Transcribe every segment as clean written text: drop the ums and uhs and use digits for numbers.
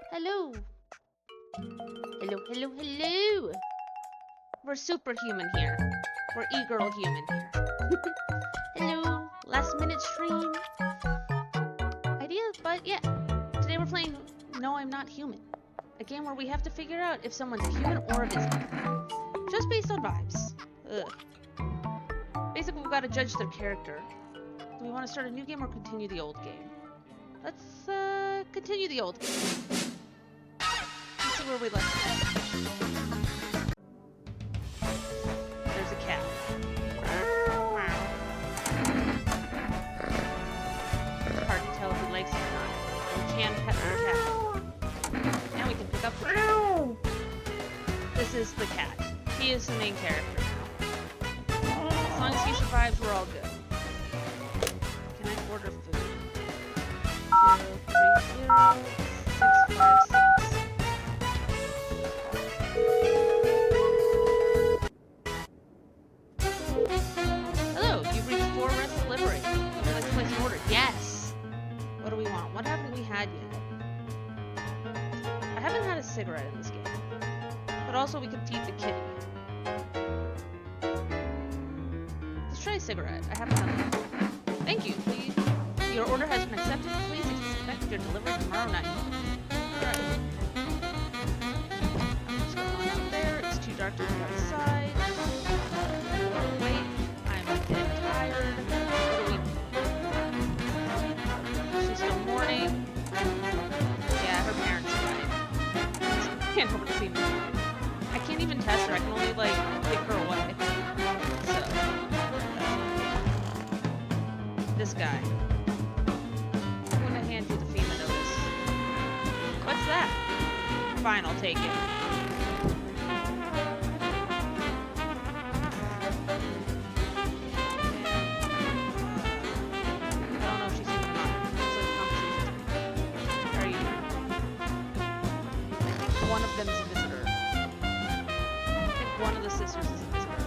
Hello. Hello, hello, hello. We're superhuman here. We're e-girl human here. Hello. Last minute stream. Ideas, but yeah. Today we're playing No, I'm Not Human. A game where we have to figure out if someone's a human or a visitor. Just based on vibes. Ugh. Basically, we've got to judge their character. Do we want to start a new game or continue the old game? Let's continue the old game. Let's see where we left off. There's a cat. It's hard to tell if he likes it or not. We can pet the cat. And we can pick up the cat. This is the cat. He is the main character now. As long as he survives, we're all good. Can I order food? 030-656. Hello, you've reached 4 rest delivery. Would you like to place an order? Yes! What do we want? What haven't we had yet? I haven't had a cigarette in this game. But also we could feed the kitty. Let's try a cigarette. I haven't done that. Thank you. Please. Your order has been accepted. Please expect your delivery tomorrow night. Alright. What's going on out there? It's too dark to be outside. Wait. I'm getting tired. What do we... She's still mourning. Yeah, her parents died. I can't over to see me. I can't even test her. I can only, like, kick her away. So... This guy. I'm gonna hand you the FEMA notice. What's that? Fine, I'll take it. I don't know if she's even on. Looks like conversation. Are you? I think one of them is a visitor. I think one of the sisters is a visitor.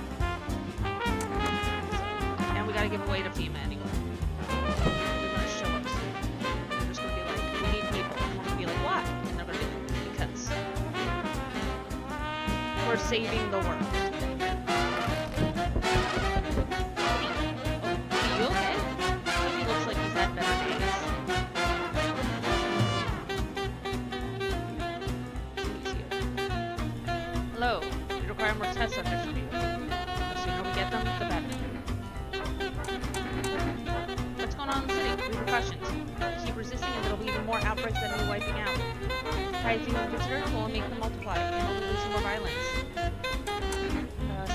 And we gotta give away to FEMA anyway. They're gonna show up soon. They're just gonna be like, we need people. And we're gonna be like, why? And they're gonna be like, because we're saving the world. Are you okay? He looks like he's had better days. He's here. Hello. We require more test subjects from you. The sooner we get them, the better. What's going on in the city? Repercussions. Keep resisting and there'll be even more outbreaks that need wiping out. Fighting the visitors will only make them multiply and we'll lose more violence.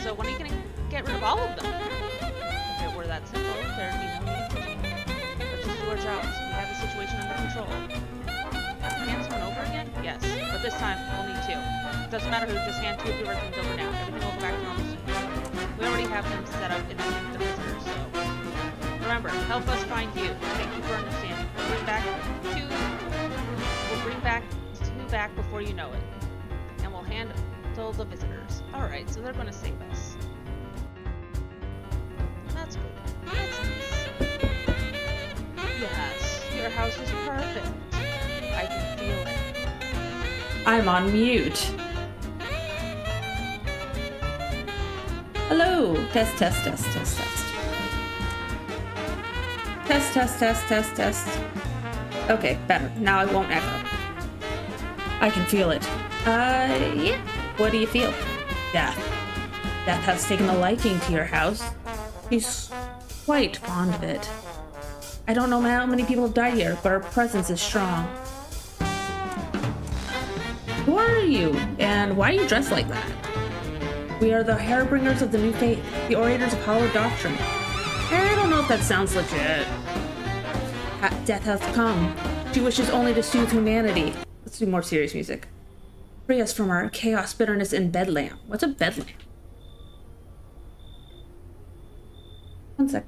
So when are you going to get rid of all of them? If it were that simple, there'd be no need for me. Let's just do our jobs. We have the situation under control. Have the hands run over again? Yes, but this time we'll need 2. It doesn't matter who, just hand 2 of your residents over now. Everything will go back to normal soon. We already have them set up in the visitors, so... Remember, help us find you. Thank you for understanding. We'll bring back 2 back before you know it. handle the visitors. Alright, so they're gonna save us. That's good. That's nice. Yes, your house is perfect. I can feel it. I'm on mute. Hello. Test, test, test, test, test. Test, test, test, test, test. Okay, better. Now I won't echo. I can feel it. Yeah. What do you feel? Death. Death has taken a liking to your house. She's quite fond of it. I don't know how many people have died here, but her presence is strong. Who are you? And why are you dressed like that? We are the harbingers of the new faith, the orators of hollow doctrine. I don't know if that sounds legit. Death has come. She wishes only to soothe humanity. Let's do more serious music. Free us from our chaos, bitterness, and bedlam. What's a bedlam? One sec.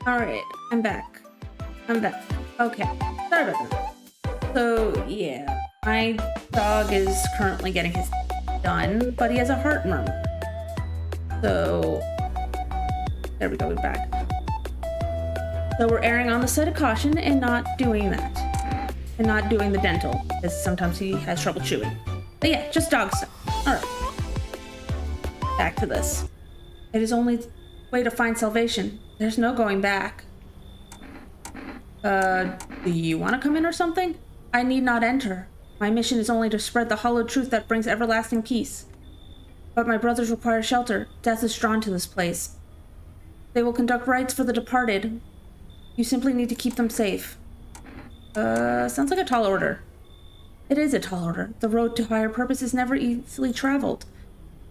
Alright, I'm back. Okay, sorry about that. So, yeah, my dog is currently getting his done, but he has a heart murmur. So, there we go, we're back. So we're erring on the side of caution and not doing that. And not doing the dental, because sometimes he has trouble chewing. But yeah, just dog stuff. Alright. Back to this. It is only way to find salvation. There's no going back. Do you want to come in or something? I need not enter. My mission is only to spread the hollow truth that brings everlasting peace. But my brothers require shelter. Death is drawn to this place. They will conduct rites for the departed. You simply need to keep them safe. Sounds like a tall order. It is a tall order. The road to higher purpose is never easily traveled.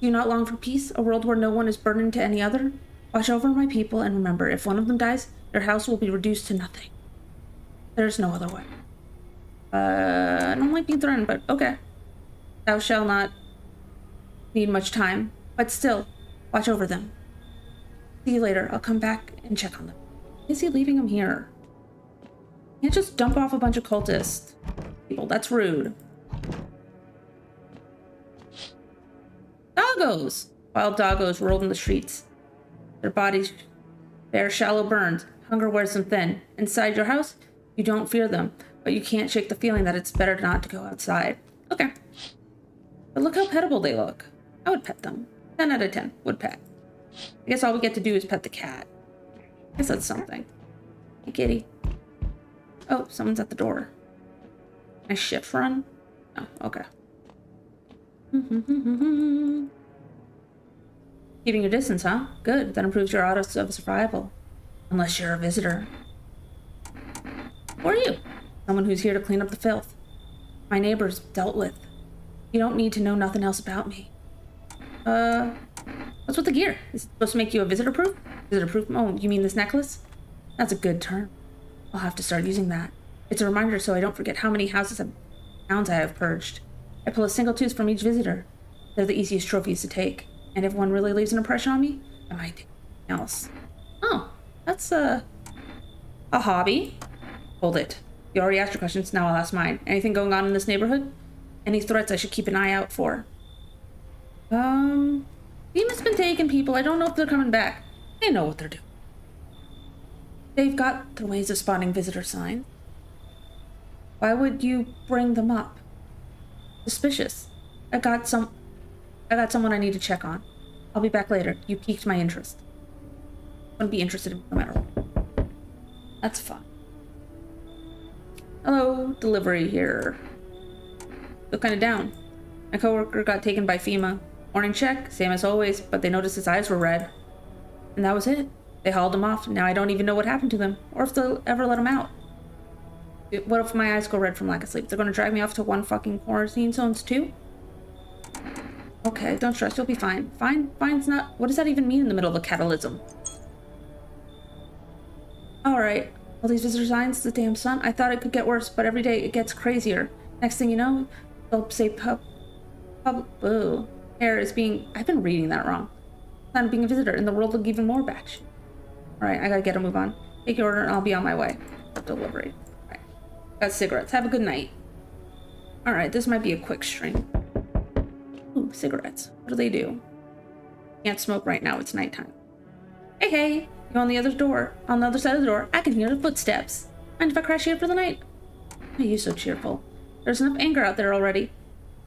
Do you not long for peace? A world where no one is burdened to any other? Watch over my people, and remember, if one of them dies, their house will be reduced to nothing. There's no other way. I don't like being threatened, but okay. Thou shalt not need much time, but still, watch over them. See you later. I'll come back and check on them. Is he leaving them here? You can't just dump off a bunch of cultists. People, that's rude. Doggos! Wild doggos rolled in the streets. Their bodies bear shallow burns. Hunger wears them thin. Inside your house, you don't fear them, but you can't shake the feeling that it's better not to go outside. Okay. But look how pettable they look. I would pet them. 10 out of 10 would pet. I guess all we get to do is pet the cat. I guess that's something. Hey, kitty. Oh, someone's at the door. Can I shift run? Oh, okay. Keeping your distance, huh? Good. That improves your odds of survival. Unless you're a visitor. Who are you? Someone who's here to clean up the filth. My neighbors dealt with. You don't need to know nothing else about me. What's with the gear? Is it supposed to make you a visitor-proof? Visitor-proof? Oh, you mean this necklace? That's a good term. I'll have to start using that. It's a reminder so I don't forget how many houses and towns I have purged. I pull a single tooth from each visitor. They're the easiest trophies to take. And if one really leaves an impression on me, I might take something else. Oh, that's a hobby. Hold it. You already asked your questions, now I'll ask mine. Anything going on in this neighborhood? Any threats I should keep an eye out for? FEMA's been taking people. I don't know if they're coming back. They know what they're doing. They've got their ways of spotting visitor signs. Why would you bring them up? Suspicious. I got someone I need to check on. I'll be back later. You piqued my interest. I'm gonna be interested in no matter what. That's fun. Hello, delivery here. Feel kind of down. My coworker got taken by FEMA. Morning check, same as always, but they noticed his eyes were red. And that was it. They hauled him off. Now I don't even know what happened to them, or if they'll ever let him out. What if my eyes go red from lack of sleep? They're gonna drag me off to one fucking quarantine zones too? Okay, don't stress, you'll be fine. Fine's not... What does that even mean in the middle of a catalysm? Alright. All these visitor signs, the damn sun. I thought it could get worse, but every day it gets crazier. Next thing you know, they'll say boo. Hair is being... I've been reading that wrong. Sign of being a visitor, and the world look even more batch. Alright, I gotta get a move on. Take your order and I'll be on my way. Delivery. Alright. Got cigarettes. Have a good night. Alright, this might be a quick stream. Ooh, cigarettes. What do they do? Can't smoke right now, it's nighttime. Hey, you're on the other side of the door. I can hear the footsteps. Mind if I crash here for the night? Why are you so cheerful? There's enough anger out there already.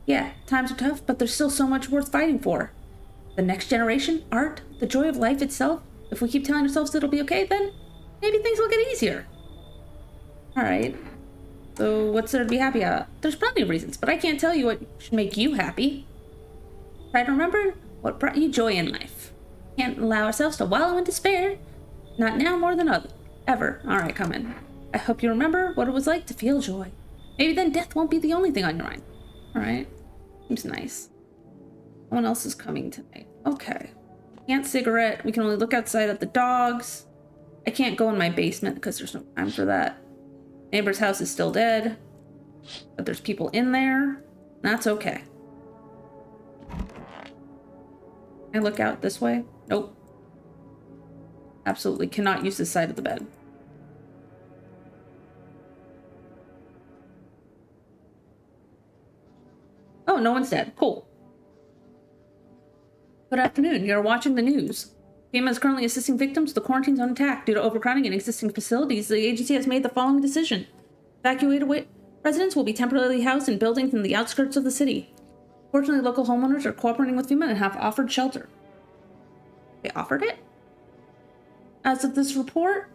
Yeah, times are tough, but there's still so much worth fighting for. The next generation, art, the joy of life itself. If we keep telling ourselves it'll be okay, then maybe things will get easier. Alright. So what's there to be happy about? There's plenty of reasons, but I can't tell you what should make you happy. Try to remember what brought you joy in life. Can't allow ourselves to wallow in despair. Not now more than ever. Alright, come in. I hope you remember what it was like to feel joy. Maybe then death won't be the only thing on your mind. Alright. Seems nice. No one else is coming tonight. Okay. Can't cigarette. We can only look outside at the dogs. I can't go in my basement because there's no time for that. Neighbor's house is still dead. But there's people in there. That's okay. Can I look out this way? Nope. Absolutely cannot use this side of the bed. Oh, no one's dead. Cool. Good afternoon. You're watching the news. FEMA is currently assisting victims of the quarantine zone attack. Due to overcrowding in existing facilities, the agency has made the following decision. Evacuated residents will be temporarily housed in buildings in the outskirts of the city. Fortunately, local homeowners are cooperating with FEMA and have offered shelter. They offered it? As of this report,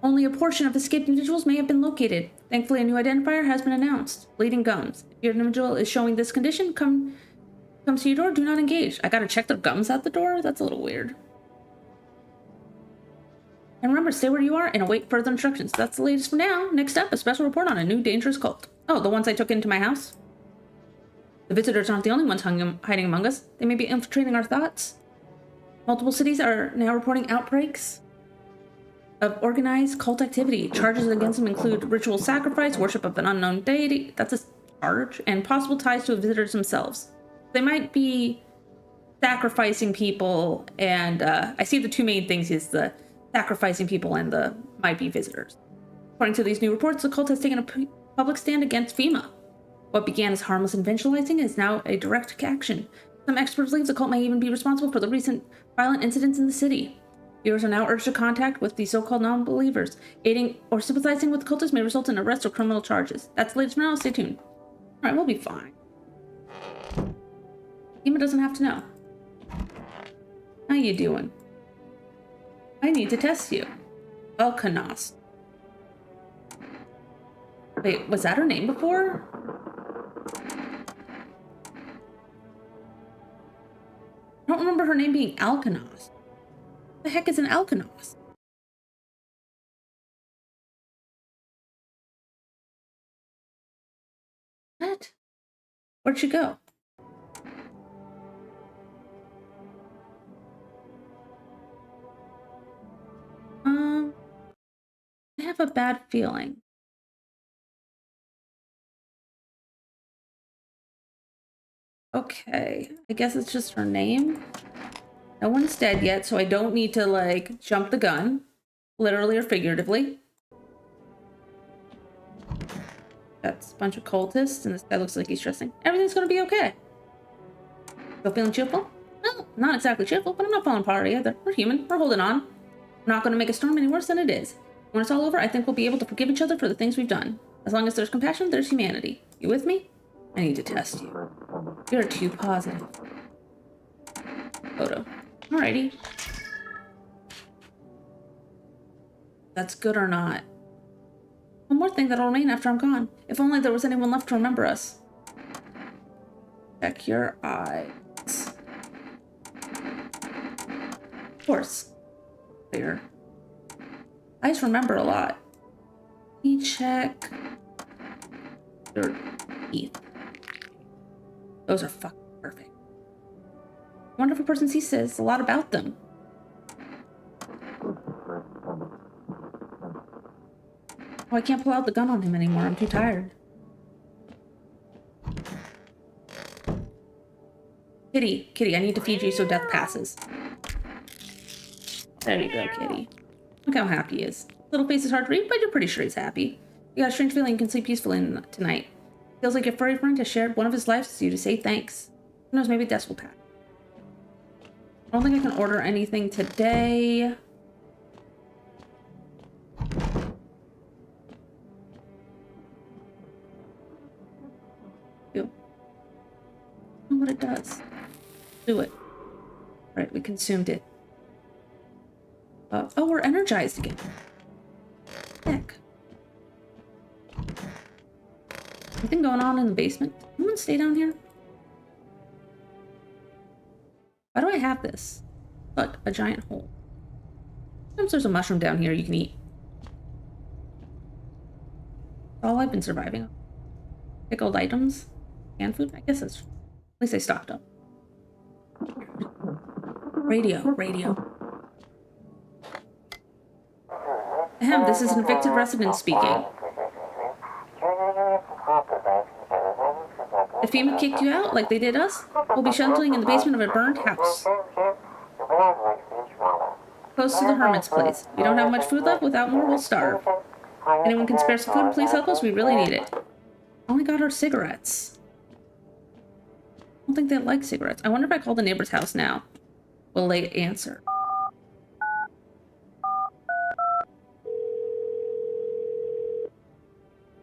only a portion of escaped individuals may have been located. Thankfully, a new identifier has been announced. Bleeding gums. If your individual is showing this condition, comes to your door, do not engage. I gotta check their gums at the door? That's a little weird. And remember, stay where you are and await further instructions. That's the latest for now. Next up, a special report on a new dangerous cult. Oh, the ones I took into my house? The visitors aren't the only ones hiding among us. They may be infiltrating our thoughts. Multiple cities are now reporting outbreaks of organized cult activity. Charges against them include ritual sacrifice, worship of an unknown deity, that's a charge, and possible ties to the visitors themselves. They might be sacrificing people, and I see the two main things is the sacrificing people and the might be visitors. According to these new reports, the cult has taken a public stand against FEMA. What began as harmless evangelizing is now a direct action. Some experts believe the cult may even be responsible for the recent violent incidents in the city. Viewers are now urged to contact with the so-called non-believers. Aiding or sympathizing with the cultists may result in arrest or criminal charges. That's the latest for now. Stay tuned. Alright, we'll be fine. FEMA doesn't have to know. How you doing? I need to test you. Alkanos. Wait, was that her name before? I don't remember her name being Alkanos. What the heck is an Alkanos? What? Where'd she go? have a bad feeling. Okay, I guess it's just her name. No one's dead yet, so I don't need to, like, jump the gun. Literally or figuratively. That's a bunch of cultists, and this guy looks like he's stressing. Everything's gonna be okay. Still feeling cheerful? No, not exactly cheerful, but I'm not falling apart either. We're human. We're holding on. We're not gonna make a storm any worse than it is. When it's all over, I think we'll be able to forgive each other for the things we've done. As long as there's compassion, there's humanity. You with me? I need to test you. You're too positive. Photo. Alrighty. That's good or not. One more thing that'll remain after I'm gone. If only there was anyone left to remember us. Check your eyes. Of course. Clear. Eyes remember a lot. Let me check your teeth. Those are fucking perfect. I wonder if a person sees says a lot about them. Oh, I can't pull out the gun on him anymore. I'm too tired. Kitty, I need to feed you so death passes. There you go, Kitty. Look how happy he is. Little face is hard to read, but you're pretty sure he's happy. You got a strange feeling you can sleep peacefully tonight. Feels like your furry friend has shared one of his lives with you to say thanks. Who knows, maybe death will pass. I don't think I can order anything today. Ew. I don't know what it does. Do it. Right, we consumed it. Oh, we're energized again. Heck. Anything going on in the basement? Anyone stay down here? Why do I have this? Look, a giant hole. Sometimes there's a mushroom down here you can eat. All I've been surviving. Pickled items? Canned food? I guess that's... At least I stocked up. Radio. Ahem, this is an infected resident speaking. If FEMA kicked you out like they did us, we'll be sheltering in the basement of a burned house. Close to the hermit's place. We don't have much food left. Without more, we'll starve. Anyone can spare some food? Please help us. We really need it. I only got our cigarettes. I don't think they like cigarettes. I wonder if I call the neighbor's house now. Will they answer?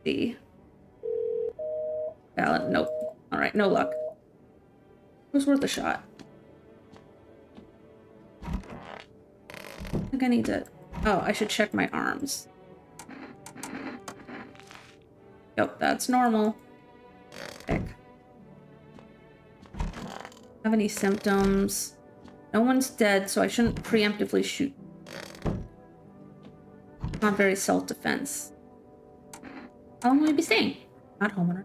See. Valid. Nope. Alright, no luck. It was worth a shot. I think I need to... Oh, I should check my arms. Yep, that's normal. Heck. Have any symptoms? No one's dead, so I shouldn't preemptively shoot. Not very self-defense. How long will you be staying? Not homeowner.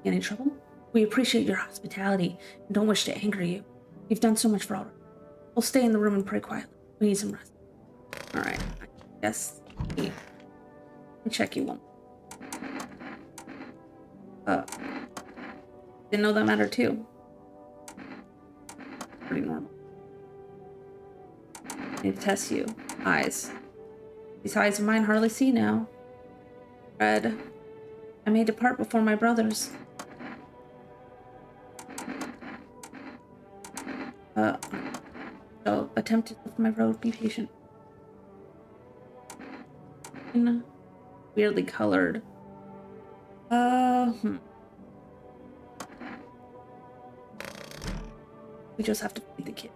Any trouble? We appreciate your hospitality and don't wish to anger you. You've done so much for all. We'll stay in the room and pray quietly. We need some rest. Alright, I guess. Let me check you one. Didn't know that mattered too. Pretty normal. I need to test you. Eyes. These eyes of mine hardly see now. Red. I may depart before my brothers. So attempt to lift my road. Be patient. Weirdly colored. We just have to feed the kid.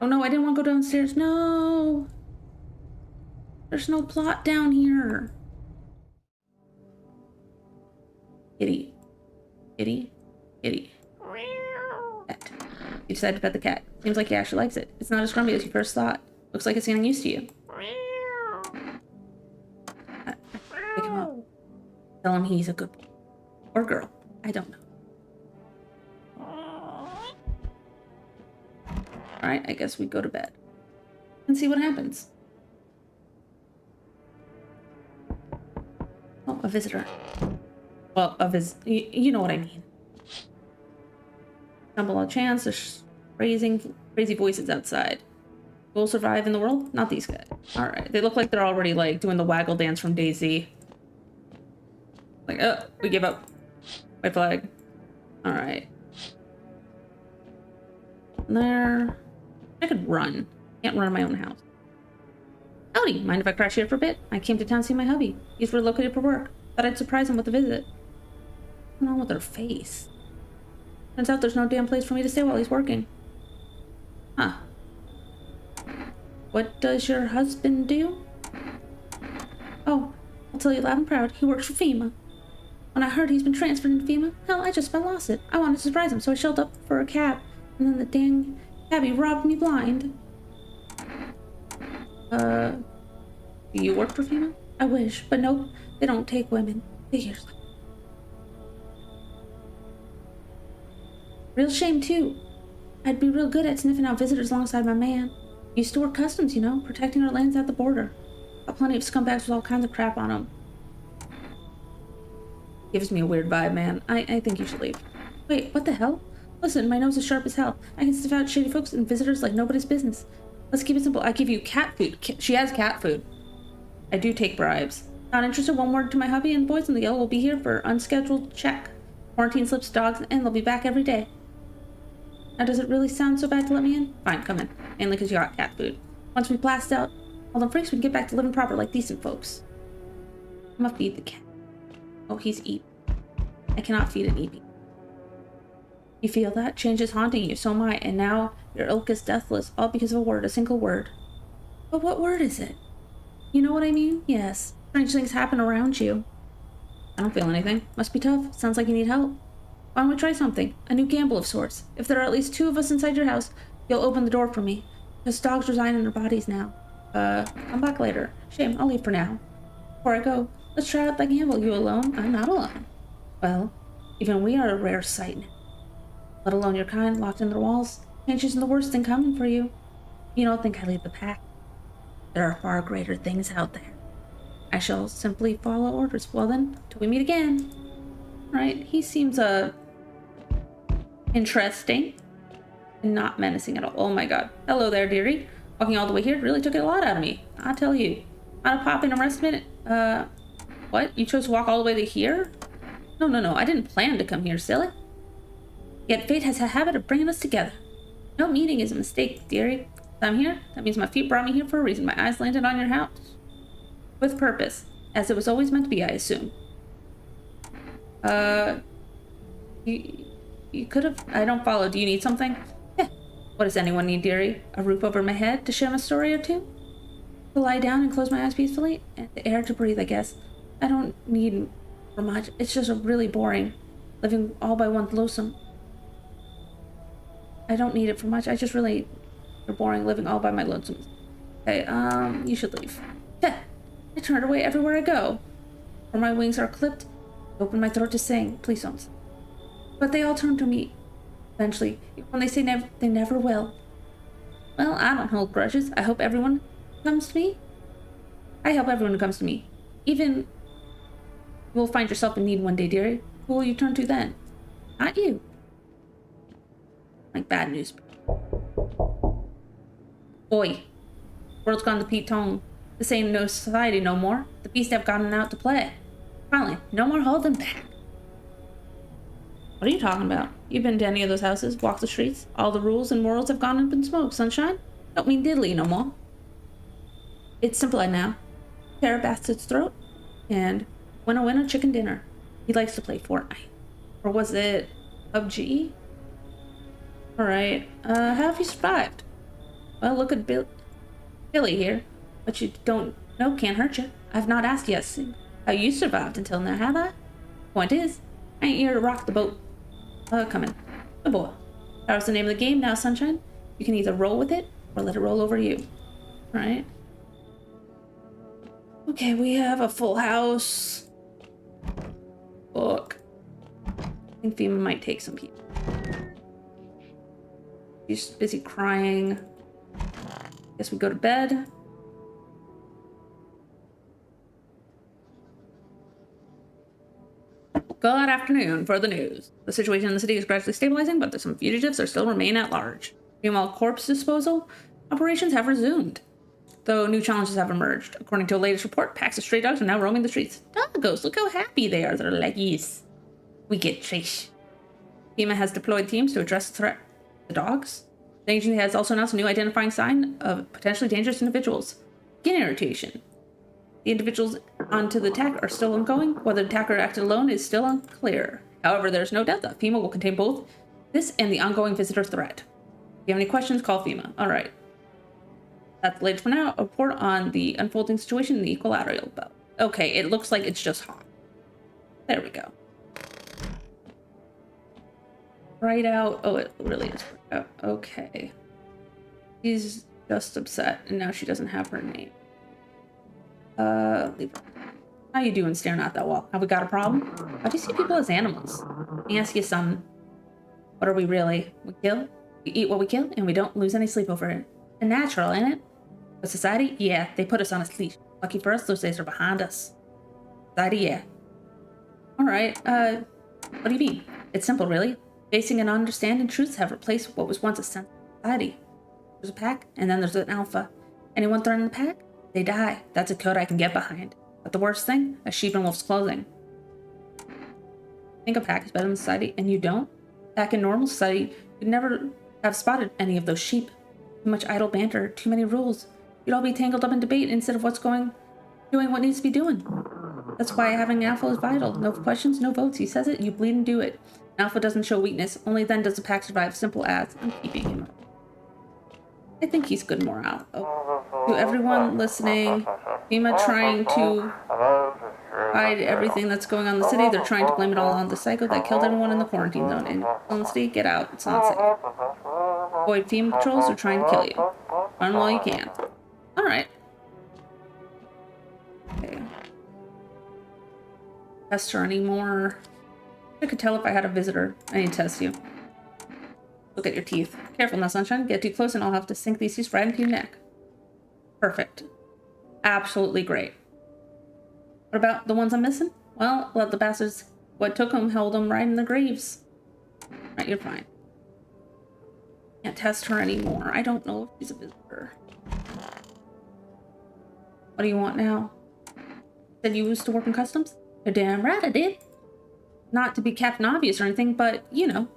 Oh no, I didn't want to go downstairs. No! There's no plot down here. Kitty. Kitty. Kitty. Pet. You decided to pet the cat. Seems like he actually likes it. It's not as grumpy as you first thought. Looks like it's getting used to you. Pick him up. Tell him he's a good boy. Or girl. I don't know. Alright, I guess we go to bed. And see what happens. Oh, a visitor. Well, you know what I mean. Stumble a chance, there's crazy voices outside. Who will survive in the world? Not these guys. Alright, they look like they're already, like, doing the waggle dance from DayZ. Like, oh, we give up. White flag. Alright. There. I could run. Can't run in my own house. Howdy, mind if I crash here for a bit? I came to town to see my hubby. He's relocated for work. Thought I'd surprise him with a visit. What's going on with her face? Turns out there's no damn place for me to stay while he's working. Huh. What does your husband do? Oh, I'll tell you loud and proud. He works for FEMA. When I heard he's been transferred into FEMA, hell, I just about lost it. I wanted to surprise him, so I shelled up for a cab. And then the dang cabbie robbed me blind. Do you work for FEMA? I wish, but nope. They don't take women. Figures. Real shame, too. I'd be real good at sniffing out visitors alongside my man. Used to work customs, you know, protecting our lands at the border. Got plenty of scumbags with all kinds of crap on them. Gives me a weird vibe, man. I think you should leave. Wait, what the hell? Listen, my nose is sharp as hell. I can sniff out shady folks and visitors like nobody's business. Let's keep it simple. I give you cat food. She has cat food. I do take bribes. Not interested? One word to my hubby and boys in the yellow will be here for unscheduled check. Quarantine slips, dogs, and they'll be back every day. Now, does it really sound so bad to let me in? Fine, come in. Mainly because you got cat food. Once we blast out all the freaks, we can get back to living proper like decent folks. I'm gonna feed the cat. Oh, he's eating. I cannot feed an eating. You feel that? Change is haunting you, so am I, and now your ilk is deathless, all because of a word, a single word. But what word is it? You know what I mean? Yes. Strange things happen around you. I don't feel anything. Must be tough. Sounds like you need help. Why don't we try something? A new gamble of sorts. If there are at least 2 of us inside your house, you'll open the door for me. Because dogs reside in their bodies now. Come back later. Shame, I'll leave for now. Before I go, let's try out that gamble. You alone? I'm not alone. Well, even we are a rare sight now. Let alone your kind, locked in their walls. Change isn't the worst thing coming for you. You don't think I lead the pack. There are far greater things out there. I shall simply follow orders. Well then, till we meet again. Right, he seems, interesting. And not menacing at all. Oh my god. Hello there, dearie. Walking all the way here really took it a lot out of me. I'll tell you. I'll pop in a rest minute. What? You chose to walk all the way to here? No. I didn't plan to come here, silly. Yet fate has a habit of bringing us together. No meeting is a mistake, dearie. If I'm here, that means my feet brought me here for a reason. My eyes landed on your house. With purpose. As it was always meant to be, I assume. You could have... I don't follow. Do you need something? Yeah. What does anyone need, dearie? A roof over my head to share my story or two? To lie down and close my eyes peacefully? And the air to breathe, I guess. I don't need for much. It's just really boring. Living all by one's lonesome. I don't need it for much. I just really... You're boring living all by my lonesome. Okay, you should leave. Yeah. I turn away everywhere I go. Where my wings are clipped, I open my throat to sing. Please don't sing. But they all turn to me. Eventually. When they say never, they never will. Well, I don't hold grudges. I hope everyone comes to me. I help everyone who comes to me. Even you will find yourself in need one day, dearie. Who will you turn to then? Not you. Like bad news. Oi. World's gone to Pete Tong. This ain't no society no more. The beasts have gotten out to play. Finally, no more holding back. What are you talking about? You've been to any of those houses, walked the streets. All the rules and morals have gone up in smoke, sunshine. Don't mean diddly no more. It's simple now. Tear a bastard's throat, and win a winner chicken dinner. He likes to play Fortnite. Or was it PUBG? Alright, how have you survived? Well, look at Billy here. What you don't know can't hurt you. I've not asked yet how you survived until now, have I? Point is, I ain't here to rock the boat. Come in. Good boy. Power's the name of the game now, sunshine. You can either roll with it, or let it roll over you. Right? Okay, we have a full house. Book. I think FEMA might take some people. She's busy crying. Guess we go to bed. Good afternoon for the news. The situation in the city is gradually stabilizing, but some fugitives are still remain at large. Meanwhile, corpse disposal operations have resumed, though new challenges have emerged. According to a latest report, packs of stray dogs are now roaming the streets. Doggos, look how happy they are. They're like, yes, we get fish. FEMA has deployed teams to address the threat. The dogs? The agency has also announced a new identifying sign of potentially dangerous individuals. Skin irritation. The individuals onto the attack are still ongoing. Whether the attacker acted alone is still unclear. However, there's no doubt that FEMA will contain both this and the ongoing visitor threat. If you have any questions, call FEMA. All right. That's the latest for now. A report on the unfolding situation in the equatorial belt. Okay, it looks like it's just hot. There we go. Right out. Oh, it really is. Oh, okay. She's just upset, and now she doesn't have her name. Leave her. How you doing staring at that wall? Have we got a problem? Why do you see people as animals? Let me ask you something. What are we really? We kill? We eat what we kill, and we don't lose any sleep over it. And natural, ain't it? But society? Yeah, they put us on a leash. Lucky for us, those days are behind us. Society, yeah. Alright, what do you mean? It's simple, really. Facing and understanding truths have replaced what was once a sense of society. There's a pack, and then there's an alpha. Anyone thrown in the pack? They die. That's a code I can get behind. But the worst thing? A sheep in wolf's clothing. Think a pack is better than society, and you don't? Back in normal society, you'd never have spotted any of those sheep. Too much idle banter, too many rules. You'd all be tangled up in debate instead of doing what needs to be doing. That's why having an alpha is vital. No questions, no votes. He says it, you bleed and do it. An alpha doesn't show weakness. Only then does the pack survive. Simple as I'm keeping him up. I think he's good morale. Oh. To everyone listening, FEMA trying to hide everything that's going on in the city. They're trying to blame it all on the psycho that killed everyone in the quarantine zone. And honestly, get out. It's not safe. Avoid FEMA patrols. They're trying to kill you. Run while you can. Alright. Okay. Test her anymore. I could tell if I had a visitor. I need to test you. Look at your teeth. Careful now, sunshine. Get too close and I'll have to sink these teeth right into your neck. Perfect. Absolutely great. What about the ones I'm missing? Well, let the bastards what took them held them right in their graves. Right, you're fine. Can't test her anymore. I don't know if she's a visitor. What do you want now? Said you used to work in customs? You're damn right I did. Not to be Captain Obvious or anything, but, you know.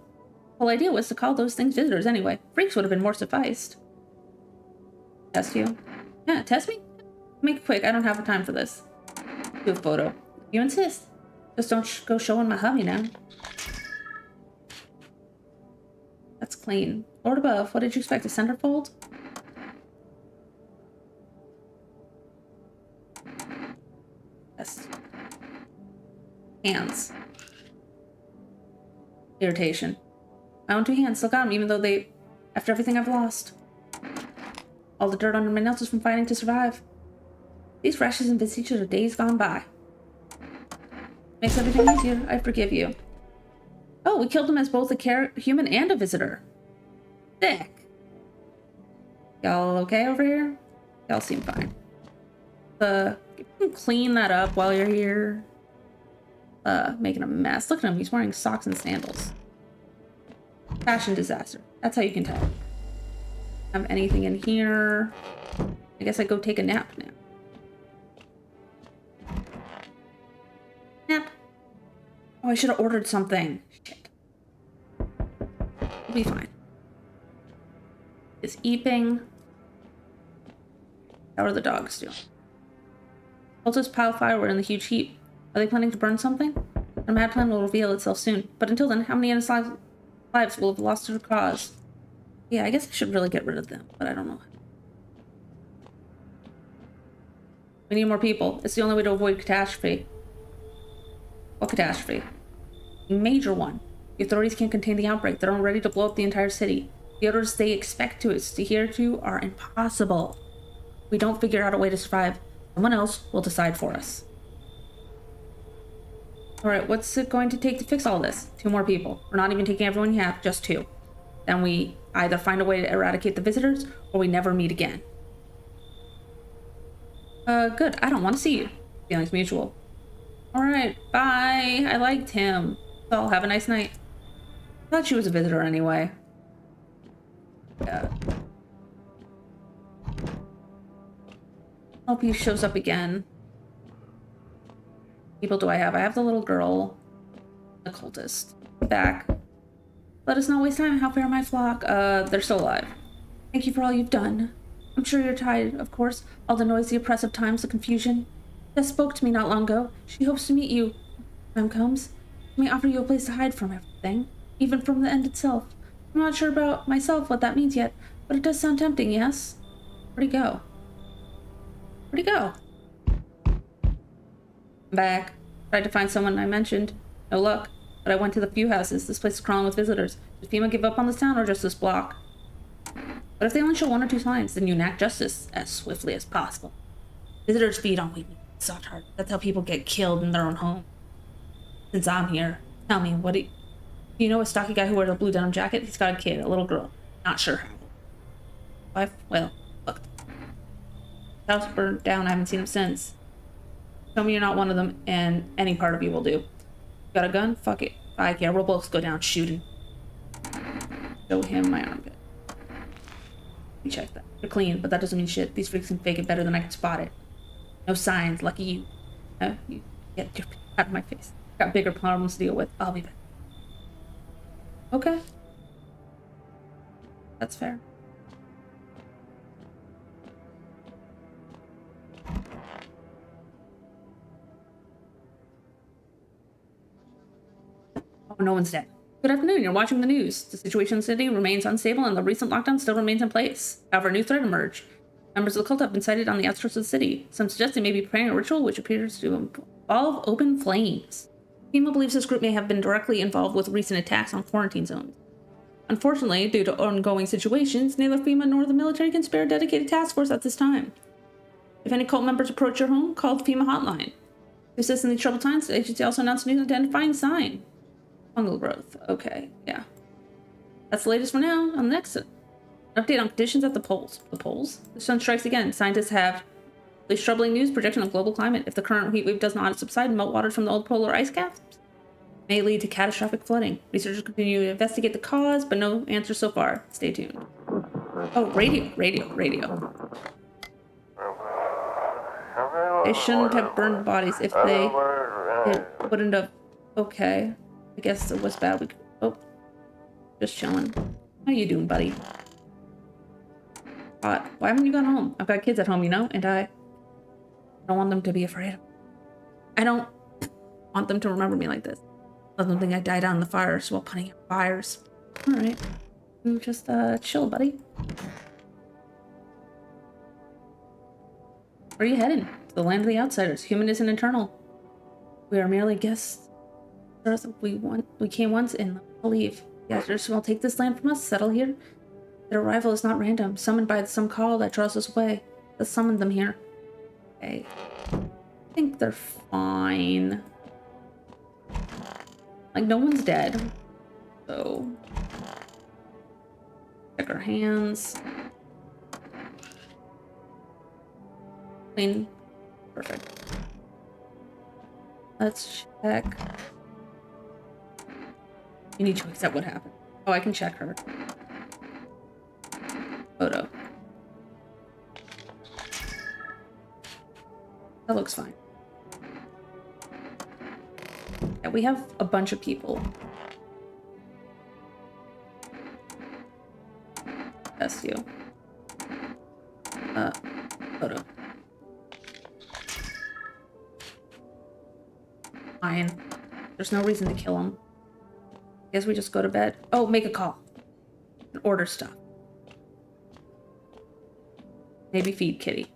The whole idea was to call those things visitors anyway. Freaks would have been more sufficed. Test you? Yeah, test me? Make it quick, I don't have the time for this. Do a photo. If you insist. Just don't go showing my hubby now. That's clean. Lord above, what did you expect? A centerfold? Yes. Hands. Irritation. My own two hands still got them, even though after everything I've lost. All the dirt under my nails is from fighting to survive. These rashes and vestiges are days gone by. Makes everything easier. I forgive you. Oh, we killed him as both a human and a visitor. Sick. Y'all okay over here? Y'all seem fine. You can clean that up while you're here. Making a mess. Look at him. He's wearing socks and sandals. Fashion disaster. That's how you can tell. Have anything in here? I guess I go take a nap now. Nap. Oh, I should have ordered something. Shit. We'll be fine. Is eeping. How are the dogs doing? Cultists pile firewood in the huge heap. Are they planning to burn something? Their mad plan will reveal itself soon. But until then, how many innocent lives will have lost to the cause? Yeah, I guess I should really get rid of them, but I don't know. We need more people. It's the only way to avoid catastrophe. What catastrophe? A major one. The authorities can't contain the outbreak. They're all ready to blow up the entire city. The orders they expect to adhere to are impossible. If we don't figure out a way to survive, someone else will decide for us. Alright, what's it going to take to fix all this? 2 more people. We're not even taking everyone you have, just 2. Then we either find a way to eradicate the visitors, or we never meet again. Good. I don't want to see you. Feelings mutual. Alright, bye. I liked him. So, have a nice night. I thought she was a visitor anyway. Yeah. Hope he shows up again. People do I have? I have the little girl. The cultist. Back. Let us not waste time. How fare my flock? They're still alive. Thank you for all you've done. I'm sure you're tired, of course. All the noise, the oppressive times, the confusion. Jess spoke to me not long ago. She hopes to meet you. Time comes. She may offer you a place to hide from everything, even from the end itself. I'm not sure about myself what that means yet, but it does sound tempting, yes? Where'd he go? Where'd he go? I'm back. Tried to find someone I mentioned. No luck. But I went to the few houses. This place is crawling with visitors. Did FEMA give up on this town or just this block? But if they only show one or two signs, then you enact justice as swiftly as possible. Visitors feed on weakness. Soft heart. That's how people get killed in their own home. Since I'm here, tell me, do you know a stocky guy who wears a blue denim jacket? He's got a kid, a little girl. Not sure how. Wife? Well, look. House burned down. I haven't seen him since. Tell me you're not one of them, and any part of you will do. Got a gun? Fuck it. I care. We'll both go down shooting. Show him my armpit. Let me check that. They're clean, but that doesn't mean shit. These freaks can fake it better than I can spot it. No signs. Lucky you. You get your out of my face. Got bigger problems to deal with. I'll be back. Okay. That's fair. Oh, no one's dead. Good afternoon. You're watching the news. The situation in the city remains unstable and the recent lockdown still remains in place. However, a new threat emerged. Members of the cult have been sighted on the outskirts of the city. Some suggest they may be preparing a ritual which appears to involve open flames. FEMA believes this group may have been directly involved with recent attacks on quarantine zones. Unfortunately, due to ongoing situations, neither FEMA nor the military can spare a dedicated task force at this time. If any cult members approach your home, call the FEMA hotline. To assist in these troubled times, the agency also announced a new identifying sign. Fungal growth. Okay, yeah. That's the latest for now. On the next update on conditions at the poles. The poles? The sun strikes again. Scientists have released troubling news projection of global climate. If the current heat wave does not subside, meltwater from the old polar ice caps may lead to catastrophic flooding. Researchers continue to investigate the cause, but no answer so far. Stay tuned. Oh, radio. They shouldn't have burned bodies if they wouldn't have. Okay. I guess it was bad. Oh. Just chilling. How you doing, buddy? Why haven't you gone home? I've got kids at home, you know, and I don't want them to be afraid. I don't want them to remember me like this. Let them think I died out in the fires while putting out fires. Alright. You just, chill, buddy. Where are you heading? To the land of the outsiders. Human isn't internal. We are merely guests. We came once and leave. The outsiders will take this land from us, settle here. Their arrival is not random, summoned by some call that draws us away. Let's summon them here. Okay. I think they're fine. Like, no one's dead. So... check our hands. Clean. Perfect. Let's check. You need to accept what happened. Oh, I can check her. Photo. That looks fine. Yeah, we have a bunch of people. That's you. Photo. Fine. There's no reason to kill him. Guess we just go to bed. Oh, make a call. And order stuff. Maybe feed Kitty.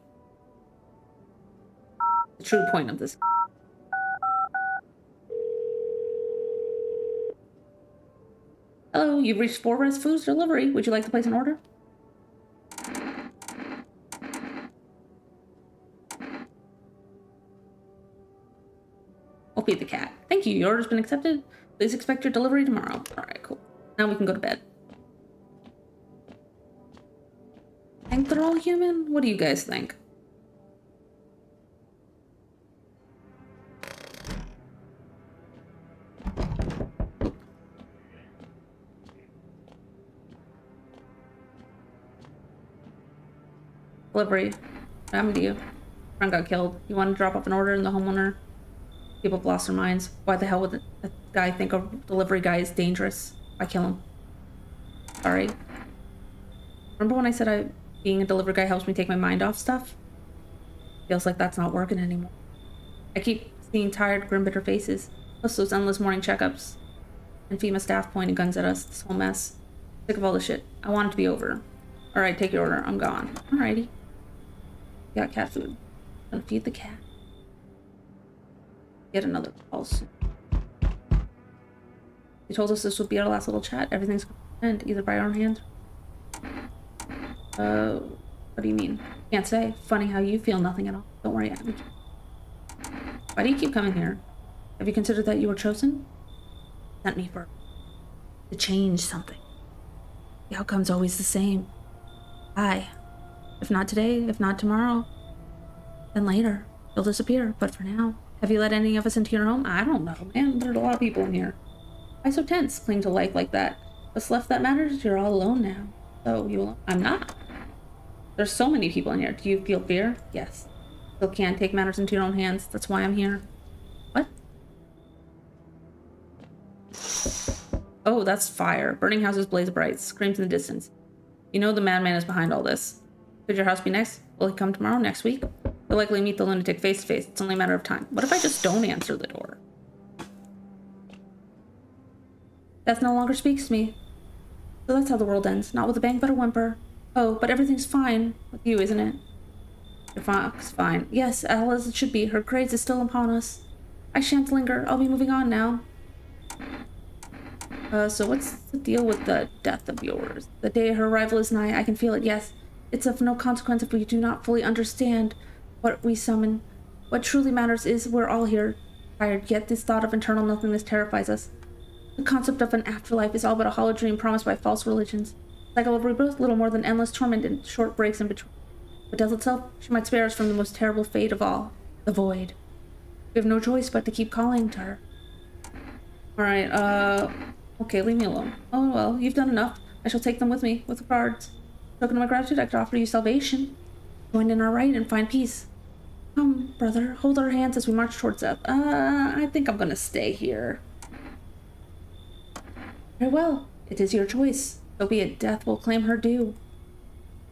The true point of this. Hello, you've reached Forest Foods Delivery. Would you like to place an order? We'll feed the cat. Thank you. Your order's been accepted. Please expect your delivery tomorrow. Alright, cool. Now we can go to bed. Think they're all human? What do you guys think? Delivery. What happened to you? Friend got killed. You wanted to drop off an order and the homeowner? People have lost their minds. Why the hell would a guy think a delivery guy is dangerous? I kill him. Sorry. Remember when I said being a delivery guy helps me take my mind off stuff? Feels like that's not working anymore. I keep seeing tired, grim, bitter faces. Plus those endless morning checkups. And FEMA staff pointing guns at us. This whole mess. Sick of all this shit. I want it to be over. Alright, take your order. I'm gone. Alrighty. Got cat food. Gonna feed the cat. Get another pulse. They told us this would be our last little chat. Everything's going to end, either by our own hand. What do you mean? Can't say. Funny how you feel nothing at all. Don't worry, Abby. Why do you keep coming here? Have you considered that you were chosen? Sent me for to change something. The outcome's always the same. Bye. If not today, if not tomorrow, then later. You'll disappear. But for now, have you let any of us into your home? I don't know, man. There's a lot of people in here. Why so tense? Cling to life like that. What's left that matters? You're all alone now. So you alone? I'm not. There's so many people in here. Do you feel fear? Yes. Still can't take matters into your own hands. That's why I'm here. What? Oh, that's fire. Burning houses blaze bright. Screams in the distance. You know the madman is behind all this. Could your house be next? Will he come tomorrow? Next week? We'll likely meet the lunatic face to face. It's only a matter of time. What if I just don't answer the door? Death no longer speaks to me. So that's how the world ends. Not with a bang, but a whimper. Oh, but everything's fine with you, isn't it? Your fox, fine. Yes, all as it should be. Her craze is still upon us. I shan't linger. I'll be moving on now. So what's the deal with the death of yours? The day her arrival is nigh. I can feel it, yes. It's of no consequence if we do not fully understand what we summon. What truly matters is we're all here, tired, yet this thought of eternal nothingness terrifies us. The concept of an afterlife is all but a hollow dream promised by false religions. Cycle of rebirth, little more than endless torment and short breaks in between. But death itself, she might spare us from the most terrible fate of all, the void. We have no choice but to keep calling to her. Alright, okay, leave me alone. Oh well, you've done enough. I shall take them with me, with the cards. Token of my gratitude, I could offer you salvation. Join in our right and find peace. Come, brother, hold our hands as we march towards death. I think I'm gonna stay here. Very well, it is your choice. So be it. Death will claim her due.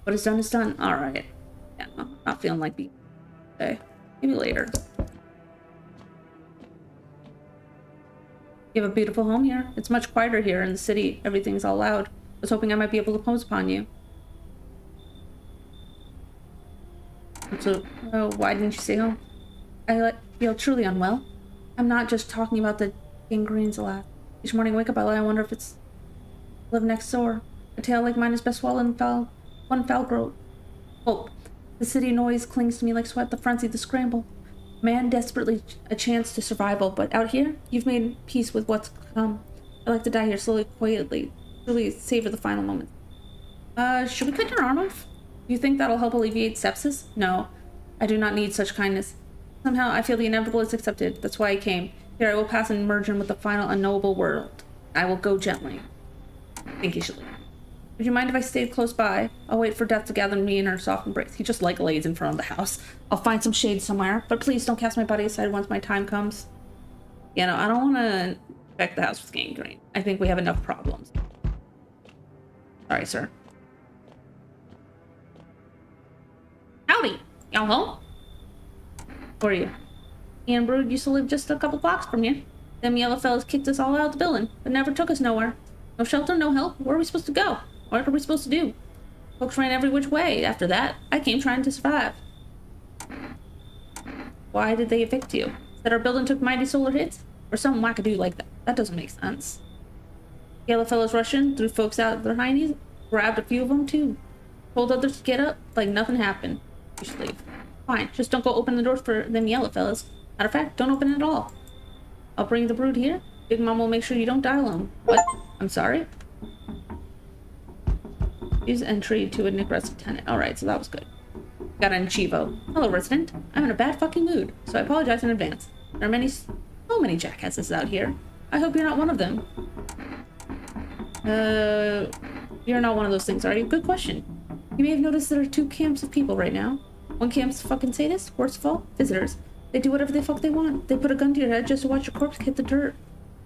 What is done is done. Alright. Yeah, I'm not feeling like being today. Maybe later. You have a beautiful home here. It's much quieter here in the city. Everything's all loud. I was hoping I might be able to impose upon you. So, why didn't you stay home? I feel truly unwell. I'm not just talking about the gangrenes, alas. Each morning I wake up, I wonder if it's live next door. A tale like mine is best swallowed in one foul throat. Hope. The city noise clings to me like sweat, the frenzy, the scramble. Man desperately a chance to survival, but out here, you've made peace with what's come. I like to die here slowly, quietly, truly savor the final moment. Should we cut your arm off? Do you think that'll help alleviate sepsis? No, I do not need such kindness. Somehow I feel the inevitable is accepted. That's why I came. Here I will pass and merge in with the final unknowable world. I will go gently. I think you should leave. Would you mind if I stayed close by? I'll wait for death to gather me in her soft embrace. He just like lays in front of the house. I'll find some shade somewhere, but please don't cast my body aside once my time comes. Yeah, no, I don't want to infect the house with gangrene. I think we have enough problems. Sorry, sir. Howdy! Y'all home? Who are you? Me and Brood used to live just a couple blocks from here. Them yellow fellas kicked us all out of the building, but never took us nowhere. No shelter, no help. Where are we supposed to go? What are we supposed to do? Folks ran every which way after that. I came trying to survive. Why did they evict you? Said our building took mighty solar hits? Or some wackadoo like that. That doesn't make sense. Yellow fellas rushed in, threw folks out of their hindies, grabbed a few of them too. Told others to get up, like nothing happened. You should leave. Fine, just don't go open the doors for them yellow fellas. Matter of fact, don't open it at all. I'll bring the Brood here. Big Mom will make sure you don't die alone. What? I'm sorry? Use entry to a Nick resident tenant. Alright, so that was good. Got an Chivo. Hello, resident. I'm in a bad fucking mood, so I apologize in advance. There are so many jackasses out here. I hope you're not one of them. You're not one of those things, are you? Good question. You may have noticed there are two camps of people right now. One camp's fucking sadists, worst of all, visitors. They do whatever the fuck they want. They put a gun to your head just to watch your corpse hit the dirt.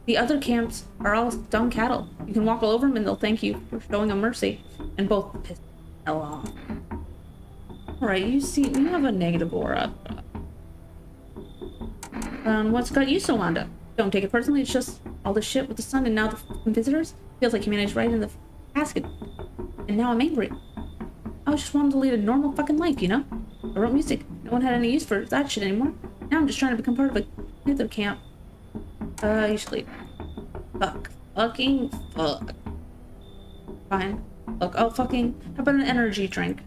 The other camps are all dumb cattle. You can walk all over them and they'll thank you for showing them mercy. And both piss the hell off. Alright, you have a negative aura. What's got you so wound up? Don't take it personally, it's just all this shit with the sun and now the fucking visitors. Feels like humanity's right in the casket. And now I'm angry. I was just wanting to lead a normal fucking life, you know? I wrote music. No one had any use for that shit anymore. Now I'm just trying to become part of a hither camp. You should leave. Fuck. Fucking fuck. Fine. Look, how about an energy drink?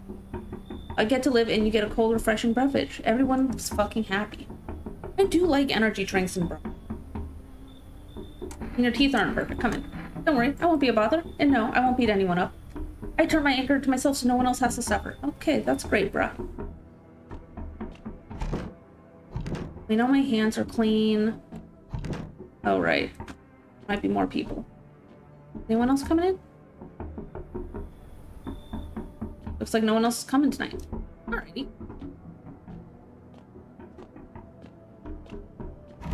I get to live and you get a cold, refreshing beverage. Everyone's fucking happy. I do like energy drinks and bro. And your teeth aren't perfect. Come in. Don't worry, I won't be a bother. And no, I won't beat anyone up. I turn my anger to myself so no one else has to suffer. Okay, that's great, bruh. I know my hands are clean. Oh, right. Might be more people. Anyone else coming in? Looks like no one else is coming tonight. Alrighty.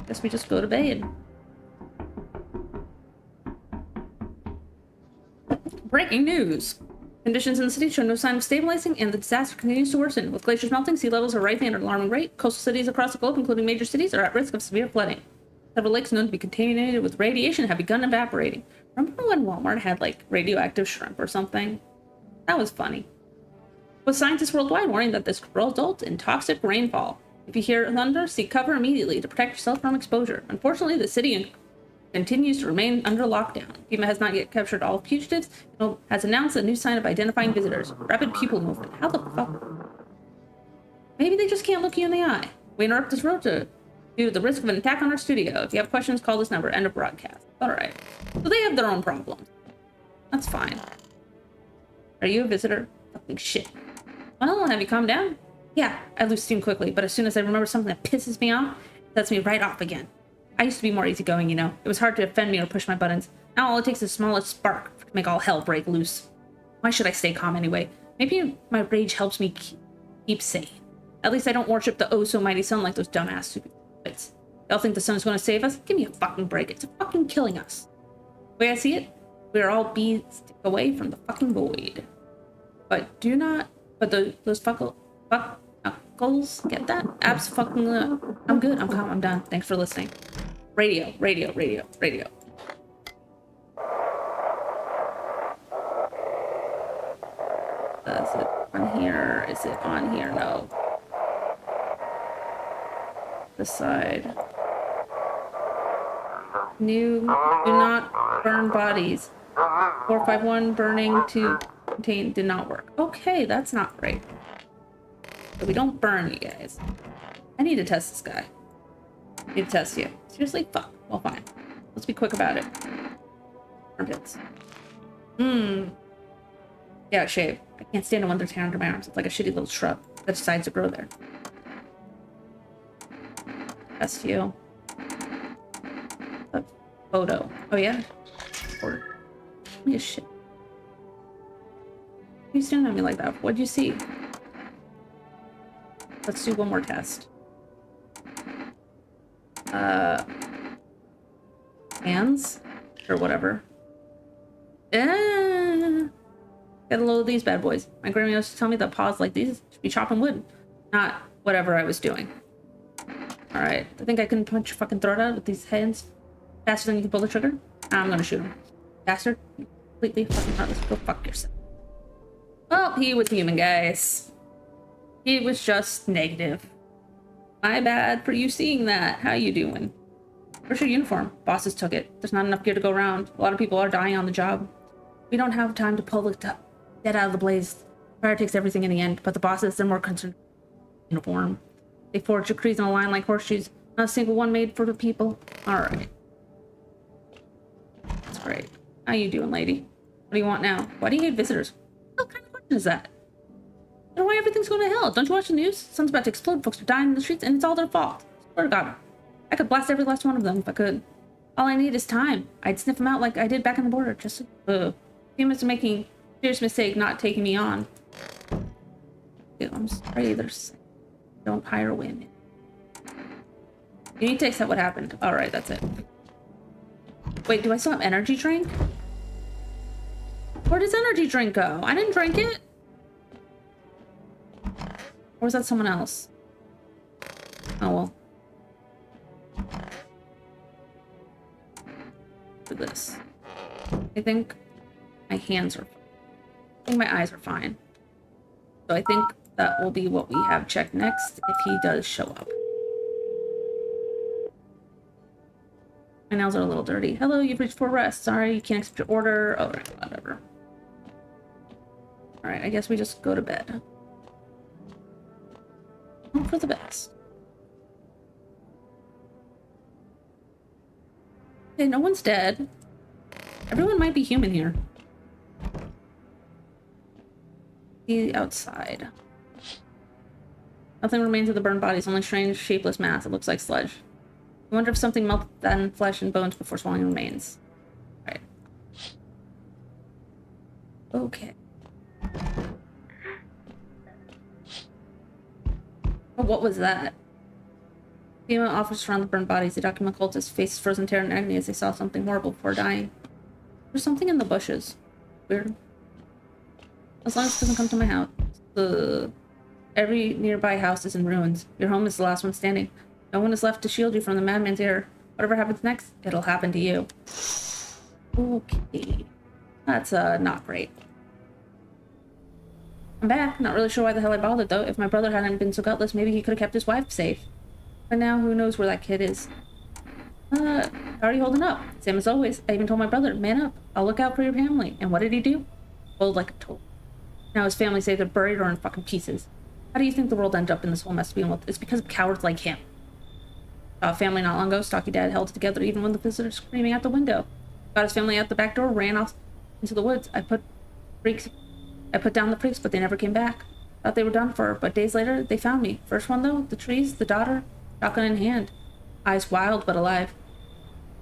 Guess we just go to bed. Breaking news! Conditions in the city show no sign of stabilizing, and the disaster continues to worsen. With glaciers melting, sea levels are rising at an alarming rate. Coastal cities across the globe, including major cities, are at risk of severe flooding. Several lakes known to be contaminated with radiation have begun evaporating. Remember when Walmart had, like, radioactive shrimp or something? That was funny. With scientists worldwide warning that this could result in toxic rainfall. If you hear thunder, seek cover immediately to protect yourself from exposure. Unfortunately, the city continues to remain under lockdown. FEMA has not yet captured all fugitives, and has announced a new sign of identifying visitors. Rapid pupil movement. How the fuck? Maybe they just can't look you in the eye. We interrupt this road due to the risk of an attack on our studio. If you have questions, call this number. End of broadcast. Alright. So they have their own problems. That's fine. Are you a visitor? Fucking shit. Well, have you calmed down? Yeah, I lose steam quickly, but as soon as I remember something that pisses me off, it sets me right off again. I used to be more easygoing, you know. It was hard to offend me or push my buttons. Now all it takes is the smallest spark to make all hell break loose. Why should I stay calm anyway? Maybe my rage helps me keep sane. At least I don't worship the oh-so-mighty sun like those dumbass stupid kids. Y'all think the sun's going to save us? Give me a fucking break. It's fucking killing us. The way I see it, we're all beads away from the fucking void. But do not... But those fuck knuckles, get that? Abs fucking... I'm good. I'm calm. I'm done. Thanks for listening. Radio. Is it on here? Is it on here? No. This side. Do not burn bodies. 451 burning to contain did not work. Okay, that's not great. But we don't burn you guys. I need to test this guy. I need to test you. Seriously? Fuck. Well, fine. Let's be quick about it. Armpits. Yeah, shave. I can't stand it when there's hair under my arms. It's like a shitty little shrub that decides to grow there. Test you. A photo. Oh, yeah? Or... Give me a shit. Why are you staring at me like that? What'd you see? Let's do one more test. Hands? Or whatever. Gotta load these bad boys. My grandma used to tell me that paws like these should be chopping wood. Not whatever I was doing. Alright. I think I can punch your fucking throat out with these hands faster than you can pull the trigger. I'm gonna shoot him. Bastard. Completely fucking heartless. Go fuck yourself. Well, he was human, guys. He was just negative. My bad for you seeing that. How you doing? Where's your uniform? Bosses took it. There's not enough gear to go around. A lot of people are dying on the job. We don't have time to pull the dead out of the blaze. Fire takes everything in the end, but the bosses, they're more concerned with uniform. They forge decrees in a line like horseshoes. Not a single one made for the people. Alright. That's great. How you doing, lady? What do you want now? Why do you hate visitors? What kind of question is that? I don't know why everything's going to hell. Don't you watch the news? Sun's about to explode, folks are dying in the streets, and it's all their fault. Swear to God. I could blast every last one of them if I could. All I need is time. I'd sniff them out like I did back on the border. Just, few minutes of making a serious mistake not taking me on. Pray they're sick. Don't hire women. You need to accept what happened. Alright, that's it. Wait, do I still have energy drink? Where does energy drink go? I didn't drink it. Or was that someone else? Oh well. For this. I think my hands are fine. I think my eyes are fine. So I think that will be what we have checked next if he does show up. My nails are a little dirty. Hello, you've reached for rest. Sorry, you can't accept your order. Oh, whatever. Alright, I guess we just go to bed. Hope for the best. Okay, no one's dead. Everyone might be human here. See outside. Nothing remains of the burned bodies, only strange, shapeless mass. It looks like sludge. I wonder if something melted then flesh and bones before swallowing remains. Right. Okay. Oh, what was that? Female officers around the burned bodies. The document cultists faces frozen terror and agony as they saw something horrible before dying. There's something in the bushes. Weird. As long as it doesn't come to my house. Every nearby house is in ruins. Your home is the last one standing. No one is left to shield you from the madman's terror. Whatever happens next, it'll happen to you. Okay. That's, not great. I'm back. Not really sure why the hell I bothered, though. If my brother hadn't been so gutless, maybe he could have kept his wife safe. But now, who knows where that kid is. How are you holding up? Same as always. I even told my brother, man up. I'll look out for your family. And what did he do? Fold like a toad. Now his family say they're buried or in fucking pieces. How do you think the world ended up in this whole mess to begin with? It's because of cowards like him. Saw a family not long ago. Stocky dad held it together even when the visitors screaming out the window. Got his family out the back door, ran off into the woods. I put down the freaks, but they never came back. Thought they were done for, but days later, they found me. First one, though, the trees, the daughter, shotgun in hand. Eyes wild, but alive.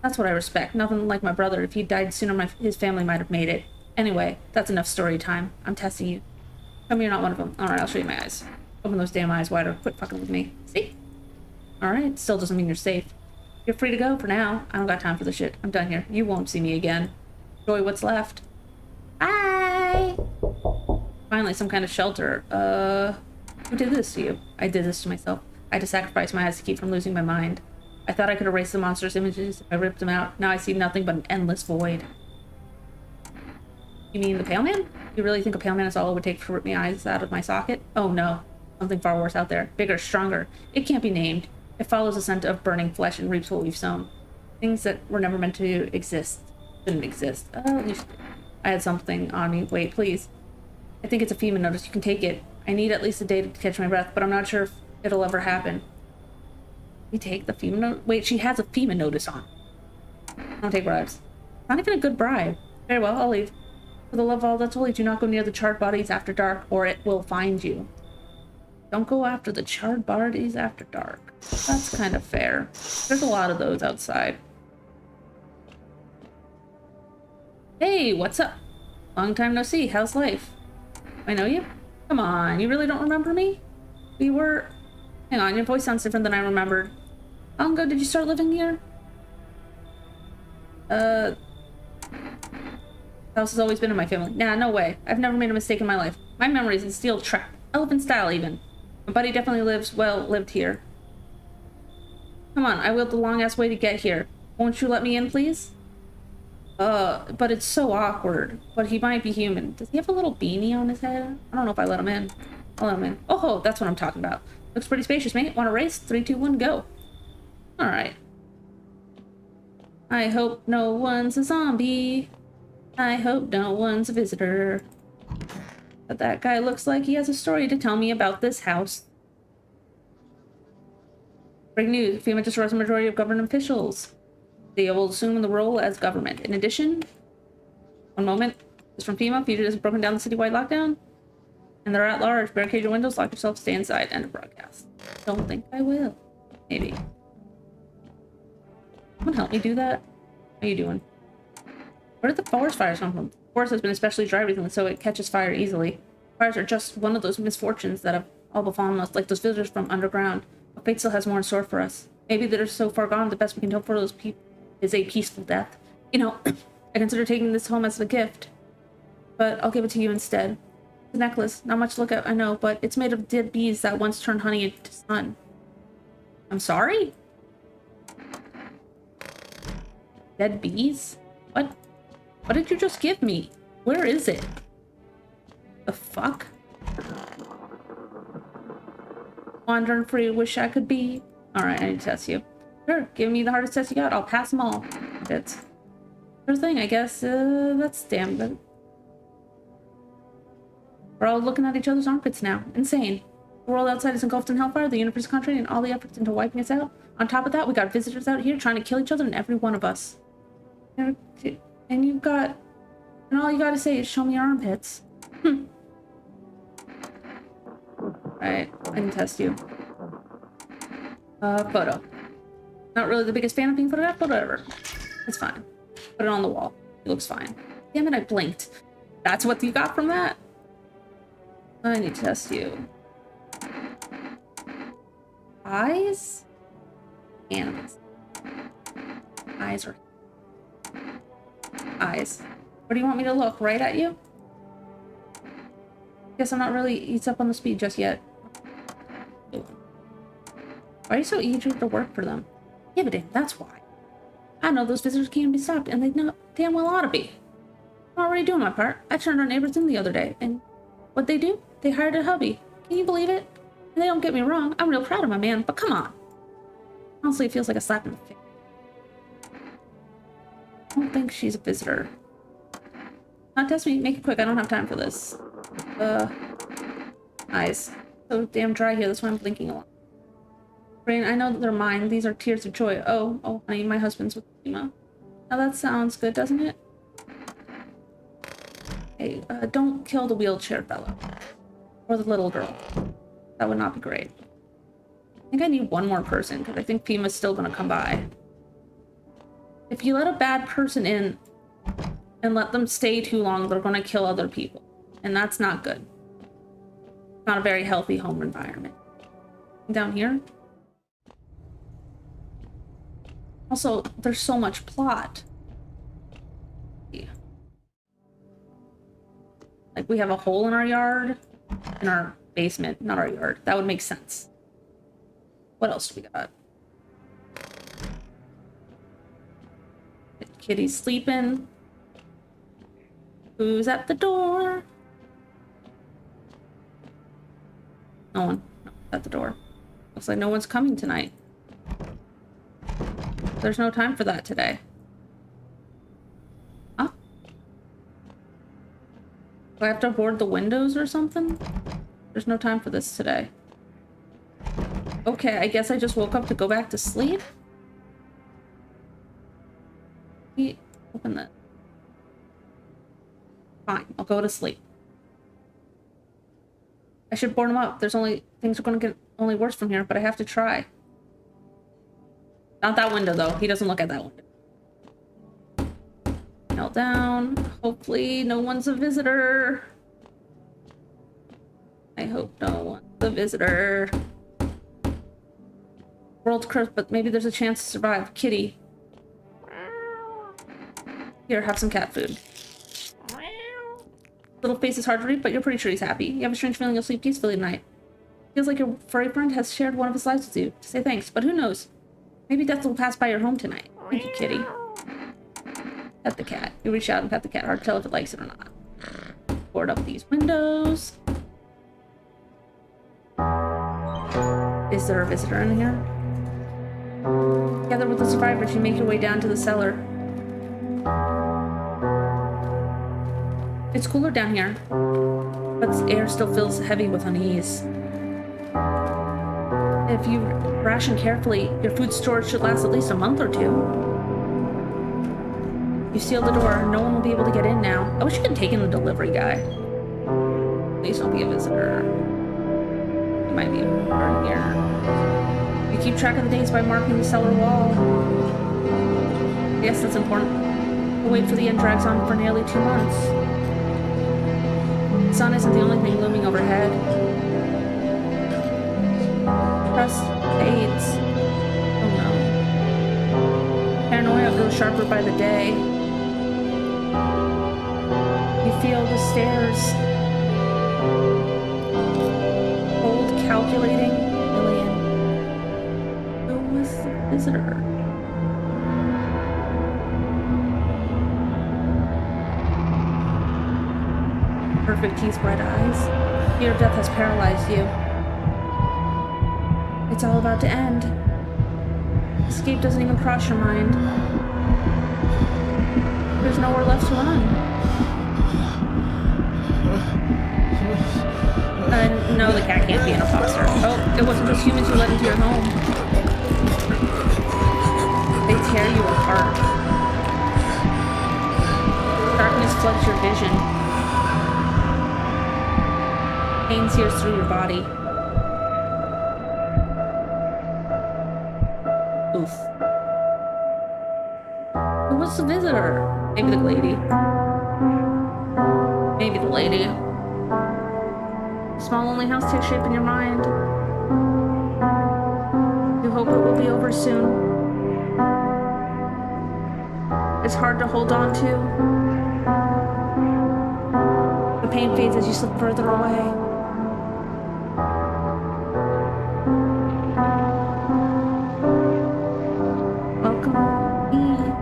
That's what I respect. Nothing like my brother. If he'd died sooner, his family might have made it. Anyway, that's enough story time. I'm testing you. Tell me you're not one of them. Alright, I'll show you my eyes. Open those damn eyes wider. Quit fucking with me. See? Alright, still doesn't mean you're safe. You're free to go for now. I don't got time for this shit. I'm done here. You won't see me again. Enjoy what's left. Bye! Finally, some kind of shelter. Who did this to you? I did this to myself. I had to sacrifice my eyes to keep from losing my mind. I thought I could erase the monster's images if I ripped them out. Now I see nothing but an endless void. You mean the Pale Man? You really think a Pale Man is all it would take to rip my eyes out of my socket? Oh no. Something far worse out there. Bigger, stronger. It can't be named. It follows the scent of burning flesh and reaps what we've sown. Things that were never meant to exist. Didn't exist. At least I had something on me. Wait, please. I think it's a FEMA notice. You can take it. I need at least a day to catch my breath, but I'm not sure if it'll ever happen. You take the FEMA notice? Wait, she has a FEMA notice on. I don't take bribes. Not even a good bribe. Very well, I'll leave. For the love of all that's holy, do not go near the charred bodies after dark, or it will find you. Don't go after the charred bodies after dark. That's kind of fair. There's a lot of those outside. Hey, what's up? Long time no see. How's life? I know you? Come on, you really don't remember me? We were... Hang on, your voice sounds different than I remembered. How long ago did you start living here? House has always been in my family. Nah, no way. I've never made a mistake in my life. My memory's in steel trap. Elephant style, even. My buddy definitely lived here. Come on, I wheeled the long-ass way to get here. Won't you let me in, please? But it's so awkward. But he might be human. Does he have a little beanie on his head? I don't know if I let him in. I'll let him in. Oh, that's what I'm talking about. Looks pretty spacious, mate. Want to race? 3, 2, 1, go. Alright. I hope no one's a zombie. I hope no one's a visitor. But that guy looks like he has a story to tell me about this house. Breaking news. FEMA just arrested a majority of government officials. They will assume the role as government. In addition, one moment. This is from FEMA. Fugitives have broken down the citywide lockdown. And they're at large. Barricade your windows, lock yourself, stay inside. End of broadcast. Don't think I will. Maybe. Someone help me do that? How you doing? Where did the forest fires come from? The forest has been especially dry recently, so it catches fire easily. Fires are just one of those misfortunes that have all befallen us, like those visitors from underground. But fate still has more in store for us. Maybe they're so far gone, the best we can hope for those people is a peaceful death. You know, I consider taking this home as a gift, but I'll give it to you instead. The necklace, not much to look at, I know, but it's made of dead bees that once turned honey into sun. I'm sorry? Dead bees? What? What did you just give me? Where is it? The fuck? Wandering free, wish I could be. Alright, I need to test you. Sure, give me the hardest test you got. I'll pass them all. Bits. First thing, I guess, that's damn good. We're all looking at each other's armpits now. Insane. The world outside is engulfed in hellfire, the universe is concentrating all the efforts into wiping us out. On top of that, we got visitors out here trying to kill each other and every one of us. And you've got... And all you gotta say is show me your armpits. Alright, I can test you. Photo. Not really the biggest fan of being photographed, but whatever. It's fine. Put it on the wall. It looks fine. Damn it, I blinked. That's what you got from that? I need to test you. Eyes? Animals. Eyes are... Eyes. Where do you want me to look? Right at you? Guess I'm not really eats up on the speed just yet. Why are you so eager to work for them? Yeah, but damn, that's why. I know those visitors can't be stopped, and they know damn well ought to be. I'm already doing my part. I turned our neighbors in the other day, and what'd they do? They hired a hubby. Can you believe it? And they don't get me wrong, I'm real proud of my man, but come on. Honestly, it feels like a slap in the face. I don't think she's a visitor. Not test me, make it quick, I don't have time for this. Eyes. So damn dry here, that's why I'm blinking a lot. Brain, I know that they're mine. These are tears of joy. Oh, honey, my husband's with Ema. Now that sounds good, doesn't it? Hey, don't kill the wheelchair fellow. Or the little girl. That would not be great. I think I need one more person, because I think Pima's still gonna come by. If you let a bad person in and let them stay too long, they're gonna kill other people. And that's not good. Not a very healthy home environment. Down here? Also, there's so much plot. Yeah. Like, we have a hole in our yard. In our basement, not our yard. That would make sense. What else do we got? Kitty's sleeping. Who's at the door? No one. No, at the door. Looks like no one's coming tonight. There's no time for that today. Huh? Do I have to board the windows or something? There's no time for this today. Okay, I guess I just woke up to go back to sleep? Open that. Fine, I'll go to sleep. I should board him up. Things are gonna get only worse from here, but I have to try. Not that window, though. He doesn't look at that window. Knelt down. Hopefully no one's a visitor. I hope no one's a visitor. World's cursed, but maybe there's a chance to survive. Kitty. Here, have some cat food. Little face is hard to read, but you're pretty sure he's happy. You have a strange feeling you'll sleep peacefully tonight. Feels like your furry friend has shared one of his lives with you to say thanks, but who knows? Maybe death will pass by your home tonight. Thank you, Kitty. Pet the cat. You reach out and pet the cat. Hard to tell if it likes it or not. Board up these windows. Is there a visitor in here? Together with the survivors, you make your way down to the cellar. It's cooler down here, but the air still feels heavy with unease. If you ration carefully, your food storage should last at least a month or two. You seal the door, no one will be able to get in now. I wish you could take in the delivery guy. Please don't be a visitor. You might be a visitor here. You keep track of the days by marking the cellar wall. Yes, that's important. The wait for the end drags on for nearly 2 months. The sun isn't the only thing looming overhead. trust fades. Oh no. Paranoia grows sharper by the day. You feel the stares. Cold, calculating, alien. Who was the visitor? Perfect teeth, bright eyes. Fear of death has paralyzed you. It's all about to end. Escape doesn't even cross your mind. There's nowhere left to run. No, the cat can't be an imposter. Oh, it wasn't just humans you let into your home. They tear you apart. Darkness floods your vision. Pain sears through your body. Oof. Who was the visitor? Maybe the lady. Maybe the lady. Small lonely house takes shape in your mind. You hope it will be over soon. It's hard to hold on to. The pain fades as you slip further away. Welcome, me.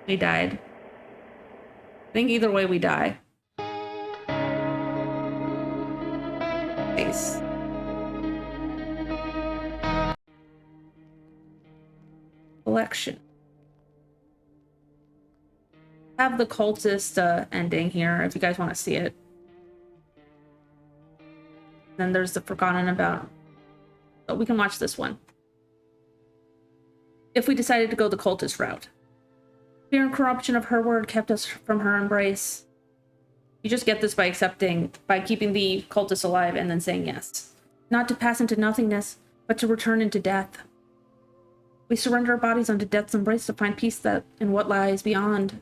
We died. I think either way we die. Nice. Election. Have the cultist ending here if you guys want to see it. Then there's the forgotten about. But we can watch this one. If we decided to go the cultist route. Fear and corruption of her word kept us from her embrace. You just get this by keeping the cultist alive and then saying yes. Not to pass into nothingness, but to return into death. We surrender our bodies unto death's embrace to find peace in what lies beyond.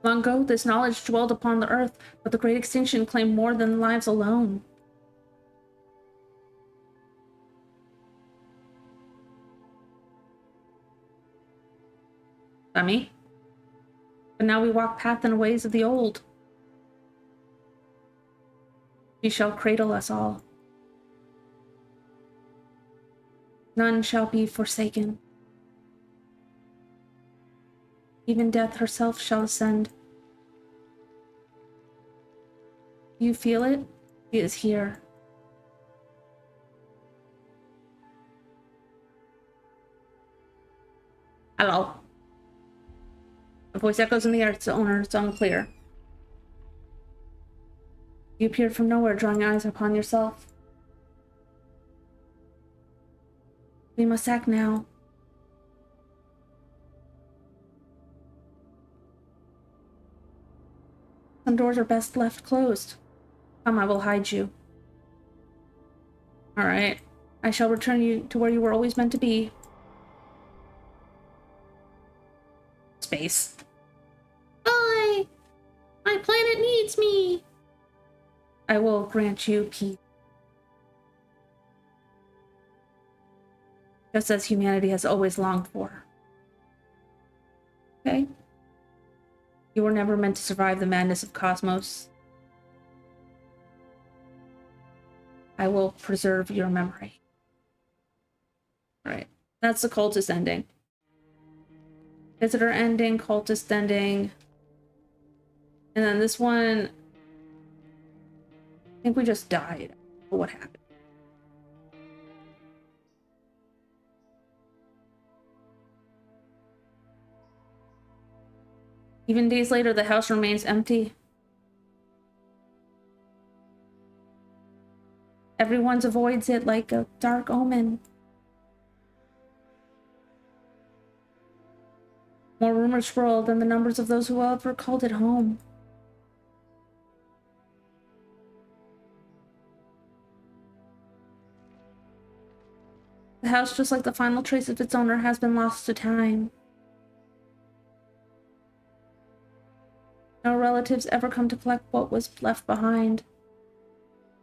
Long ago, this knowledge dwelled upon the earth, but the great extinction claimed more than lives alone. Me? But now we walk path and ways of the old. She shall cradle us all. None shall be forsaken. Even death herself shall ascend. You feel it? He is here. Hello. The voice echoes in the air. It's the owner. It's unclear. You appeared from nowhere, drawing eyes upon yourself. We must act now. Some doors are best left closed. Come, I will hide you. Alright. I shall return you to where you were always meant to be. Space. Bye! My planet needs me! I will grant you peace. Just as humanity has always longed for. Okay? You were never meant to survive the madness of cosmos. I will preserve your memory. Right. That's the cultist ending. Visitor ending, cultist ending. And then this one, I think we just died. What happened? Even days later, the house remains empty. Everyone avoids it like a dark omen. More rumors swirl than the numbers of those who ever called it home. The house, just like the final trace of its owner, has been lost to time. relatives ever come to collect what was left behind?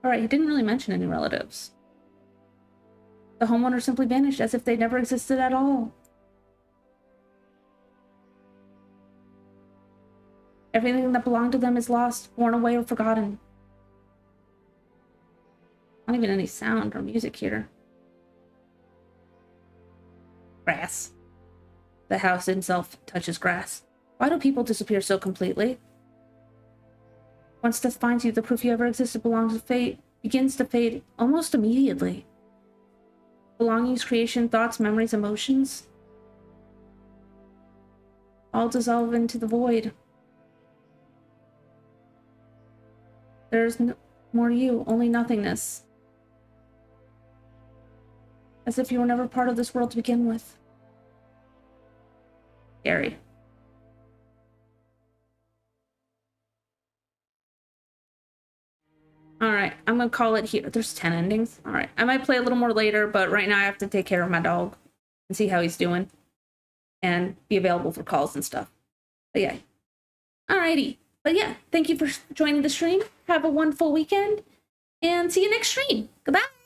Alright, he didn't really mention any relatives. The homeowner simply vanished as if they never existed at all. Everything that belonged to them is lost, worn away, or forgotten. Not even any sound or music here. Grass. The house itself touches grass. Why do people disappear so completely? Once death finds you, the proof you ever existed begins to fade almost immediately. Belongings, creation, thoughts, memories, emotions all dissolve into the void. There's no more you, only nothingness. As if you were never part of this world to begin with. Scary. Alright, I'm gonna call it here. There's 10 endings. Alright, I might play a little more later, but right now I have to take care of my dog and see how he's doing. And be available for calls and stuff. But yeah. Alrighty. But yeah, thank you for joining the stream. Have a wonderful weekend. And see you next stream. Goodbye.